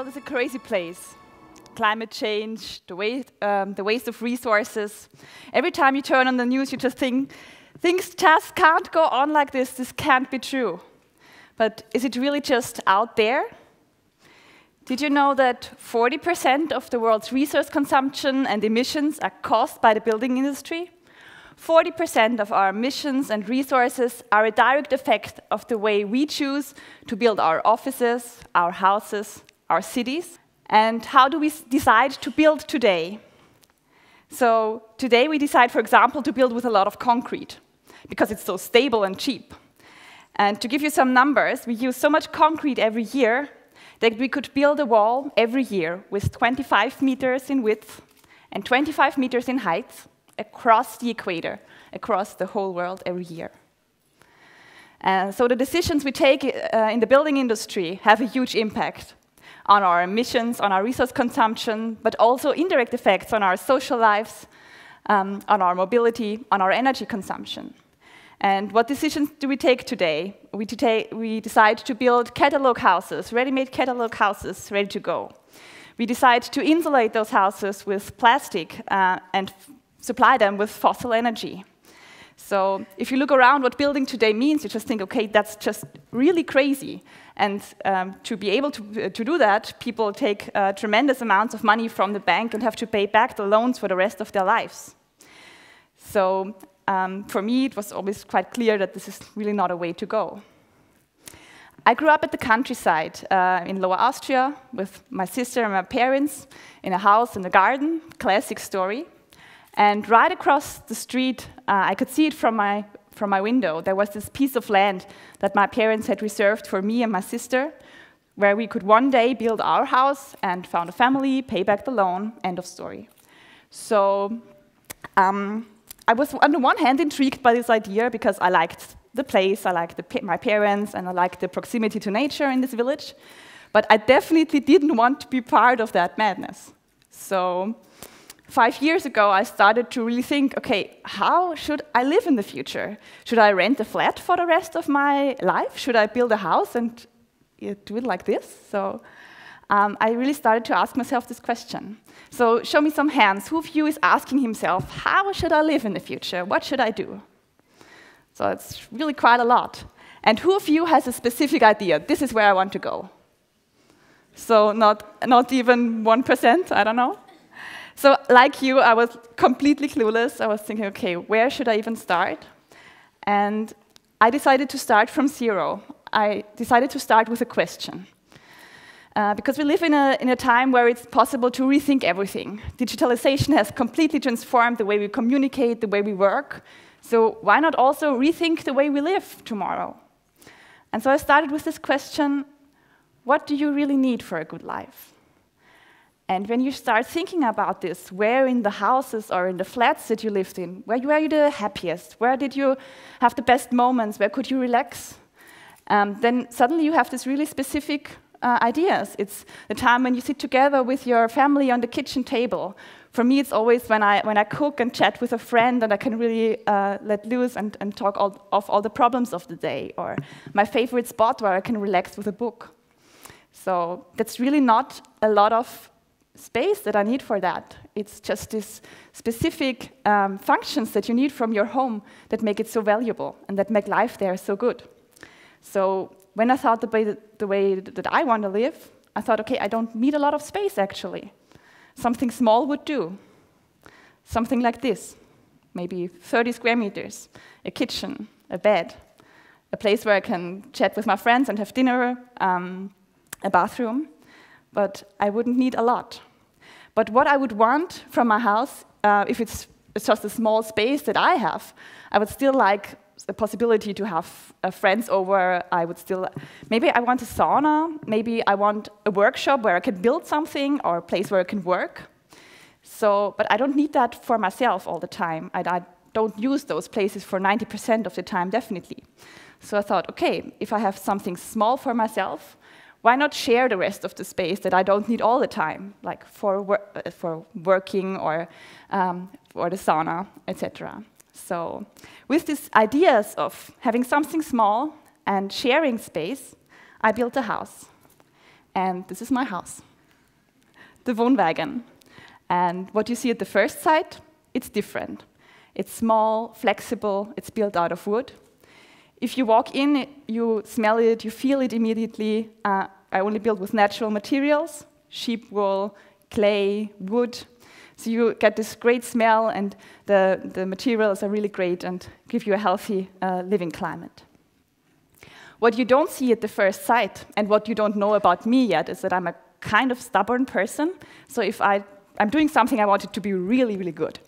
world is a crazy place. Climate change, the waste of resources. Every time you turn on the news, you just think, things just can't go on like this. This can't be true. But is it really just out there? Did you know that 40% of the world's resource consumption and emissions are caused by the building industry? 40% of our emissions and resources are a direct effect of the way we choose to build our offices, our houses, our cities. And how do we decide to build today? So today we decide, for example, to build with a lot of concrete, because it's so stable and cheap. And to give you some numbers, we use so much concrete every year that we could build a wall every year with 25 meters in width and 25 meters in height across the equator, across the whole world every year. So the decisions we take in the building industry have a huge impact on our emissions, on our resource consumption, but also indirect effects on our social lives, on our mobility, on our energy consumption. And what decisions do we take today? We decide to build catalog houses, ready-made catalog houses, ready to go. We decide to insulate those houses with plastic and supply them with fossil energy. So if you look around what building today means, you just think, okay, that's just really crazy. And to be able to do that, people take tremendous amounts of money from the bank and have to pay back the loans for the rest of their lives. So for me, it was always quite clear that this is really not a way to go. I grew up at the countryside in Lower Austria with my sister and my parents in a house in the garden, classic story. And right across the street, I could see it from my window. There was this piece of land that my parents had reserved for me and my sister, where we could one day build our house and found a family, pay back the loan, end of story. So I was, on the one hand, intrigued by this idea because I liked the place, I liked my parents, and I liked the proximity to nature in this village. But I definitely didn't want to be part of that madness. So 5 years ago, I started to really think, okay, how should I live in the future? Should I rent a flat for the rest of my life? Should I build a house and do it like this? So I really started to ask myself this question. So show me some hands. Who of you is asking himself, how should I live in the future? What should I do? So it's really quite a lot. And who of you has a specific idea? This is where I want to go. So not even 1%, I don't know. So like you, I was completely clueless. I was thinking, okay, where should I even start? And I decided to start from zero. I decided to start with a question. Because we live in a time where it's possible to rethink everything. Digitalization has completely transformed the way we communicate, the way we work. So why not also rethink the way we live tomorrow? And so I started with this question, what do you really need for a good life? And when you start thinking about this, where in the houses or in the flats that you lived in, where were you the happiest? Where did you have the best moments? Where could you relax? Then suddenly you have this really specific ideas. It's the time when you sit together with your family on the kitchen table. For me, it's always when I cook and chat with a friend and I can really let loose and talk of all the problems of the day, or my favorite spot where I can relax with a book. So that's really not a lot of space that I need for that. It's just these specific functions that you need from your home that make it so valuable and that make life there so good. So when I thought the way that I want to live, I thought, okay, I don't need a lot of space, actually. Something small would do. Something like this, maybe 30 square meters, a kitchen, a bed, a place where I can chat with my friends and have dinner, a bathroom, but I wouldn't need a lot. But what I would want from my house, if it's just a small space that I have, I would still like the possibility to have friends over. Maybe I want a sauna, maybe I want a workshop where I can build something, or a place where I can work. So, but I don't need that for myself all the time. I don't use those places for 90% of the time, definitely. So I thought, okay, if I have something small for myself, why not share the rest of the space that I don't need all the time, like for working or the sauna, etc. So with these ideas of having something small and sharing space, I built a house. And this is my house. the Wohnwagon. And what you see at the first sight, it's different. It's small, flexible, it's built out of wood. If you walk in, you smell it, you feel it immediately. I only build with natural materials, sheep wool, clay, wood. So you get this great smell, and the materials are really great and give you a healthy living climate. What you don't see at the first sight, and what you don't know about me yet, is that I'm a kind of stubborn person. So if I'm doing something, I want it to be really, really good.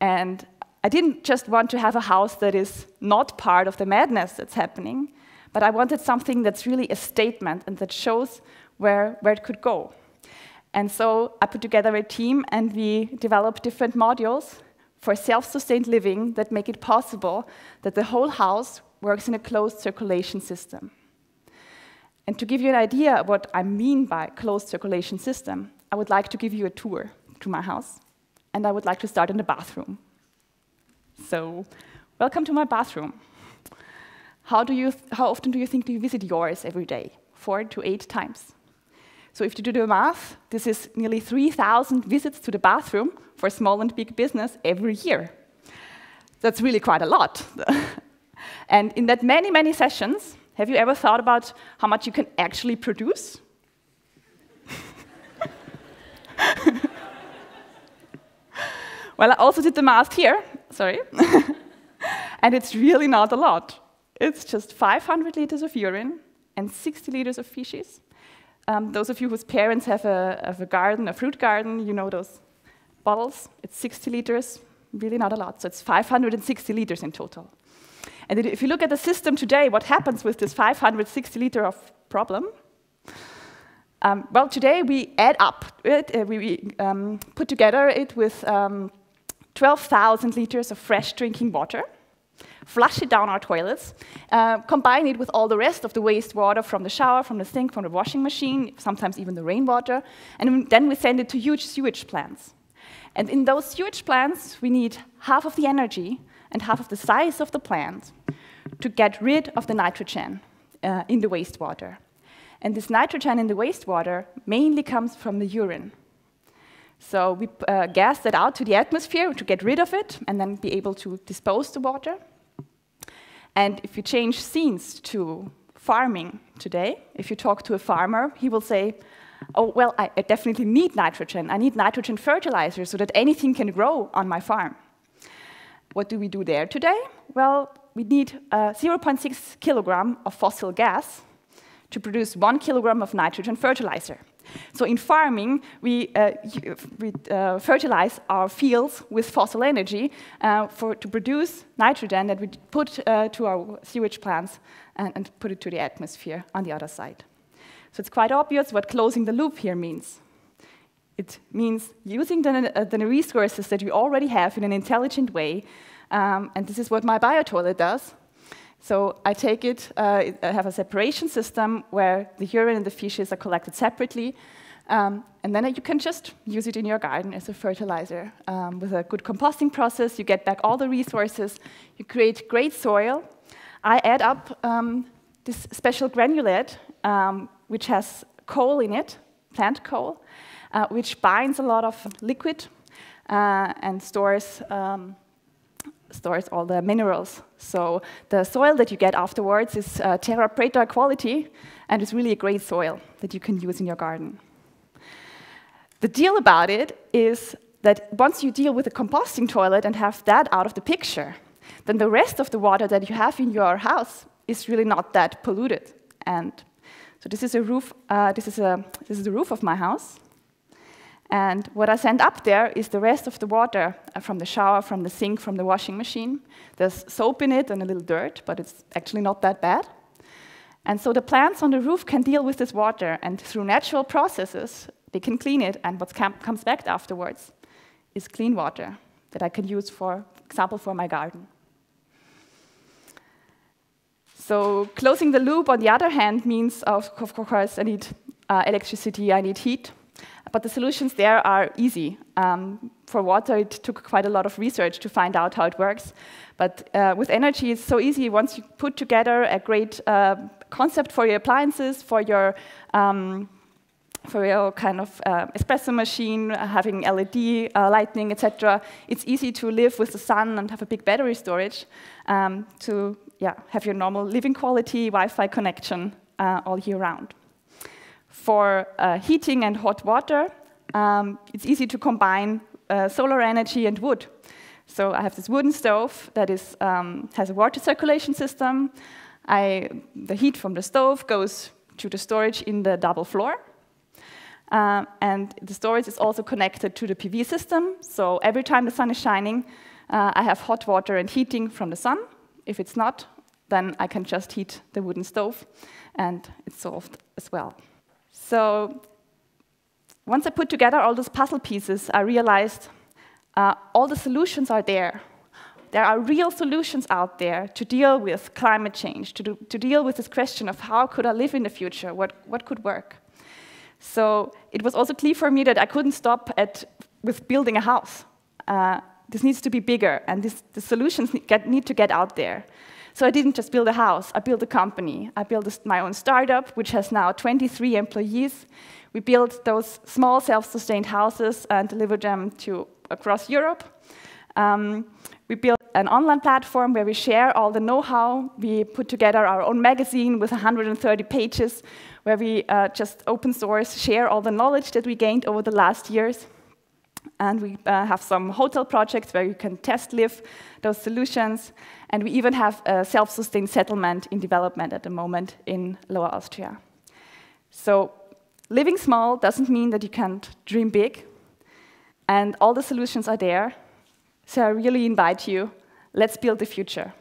And I didn't just want to have a house that is not part of the madness that's happening, but I wanted something that's really a statement and that shows where it could go. And so I put together a team, and we developed different modules for self-sustained living that make it possible that the whole house works in a closed circulation system. And to give you an idea of what I mean by closed circulation system, I would like to give you a tour to my house, and I would like to start in the bathroom. So, welcome to my bathroom. How often do you think you visit yours every day? 4 to 8 times. So if you do the math, this is nearly 3,000 visits to the bathroom for small and big business every year. That's really quite a lot. And in that many, many sessions, have you ever thought about how much you can actually produce? Well, I also did the math here, sorry. And it's really not a lot. It's just 500 liters of urine and 60 liters of feces. Those of you whose parents have a garden, a fruit garden, you know those bottles. It's 60 liters, really not a lot. So it's 560 liters in total. And if you look at the system today, what happens with this 560 liter of problem? Well, today we add up it, we put together it with 12,000 liters of fresh drinking water, flush it down our toilets, combine it with all the rest of the wastewater from the shower, from the sink, from the washing machine, sometimes even the rainwater, and then we send it to huge sewage plants. And in those sewage plants, we need half of the energy and half of the size of the plant to get rid of the nitrogen in the wastewater. And this nitrogen in the wastewater mainly comes from the urine. So we gas that out to the atmosphere to get rid of it and then be able to dispose the water. And if you change scenes to farming today, if you talk to a farmer, he will say, oh, well, I definitely need nitrogen. I need nitrogen fertilizer so that anything can grow on my farm. What do we do there today? Well, we need 0.6 kilogram of fossil gas to produce 1 kilogram of nitrogen fertilizer. So in farming, we fertilize our fields with fossil energy to produce nitrogen that we put to our sewage plants and put it to the atmosphere on the other side. So it's quite obvious what closing the loop here means. It means using the resources that we already have in an intelligent way, and this is what my biotoilet does. So I take it, I have a separation system where the urine and the feces are collected separately, and then you can just use it in your garden as a fertilizer. With a good composting process, you get back all the resources, you create great soil. I add up this special granulate, which has coal in it, plant coal, which binds a lot of liquid and stores all the minerals. So the soil that you get afterwards is terra preta quality, and it's really a great soil that you can use in your garden. The deal about it is that once you deal with a composting toilet and have that out of the picture, then the rest of the water that you have in your house is really not that polluted. And so this is a roof. This is the roof of my house. And what I send up there is the rest of the water from the shower, from the sink, from the washing machine. There's soap in it and a little dirt, but it's actually not that bad. And so the plants on the roof can deal with this water, and through natural processes, they can clean it, and what comes back afterwards is clean water that I can use, for example, for my garden. So closing the loop, on the other hand, means, of course, I need electricity, I need heat. But the solutions there are easy. For water, it took quite a lot of research to find out how it works. But with energy, it's so easy. Once you put together a great concept for your appliances, for your for your kind of espresso machine, having LED lighting, etc. It's easy to live with the sun and have a big battery storage to have your normal living quality, Wi-Fi connection all year round. For heating and hot water, it's easy to combine solar energy and wood. So I have this wooden stove that is, has a water circulation system. The heat from the stove goes to the storage in the double floor. And the storage is also connected to the PV system. So every time the sun is shining, I have hot water and heating from the sun. If it's not, then I can just heat the wooden stove, and it's solved as well. So once I put together all those puzzle pieces, I realized all the solutions are there. There are real solutions out there to deal with climate change, to deal with this question of how could I live in the future, what could work. So it was also clear for me that I couldn't stop with building a house. This needs to be bigger, and the solutions need to get out there. So I didn't just build a house, I built a company. I built my own startup, which has now 23 employees. We built those small self-sustained houses and delivered them across Europe. We built an online platform where we share all the know-how. We put together our own magazine with 130 pages, where we just open source, share all the knowledge that we gained over the last years. And we have some hotel projects where you can test live those solutions. And we even have a self-sustained settlement in development at the moment in Lower Austria. So living small doesn't mean that you can't dream big. And all the solutions are there. So I really invite you, let's build the future.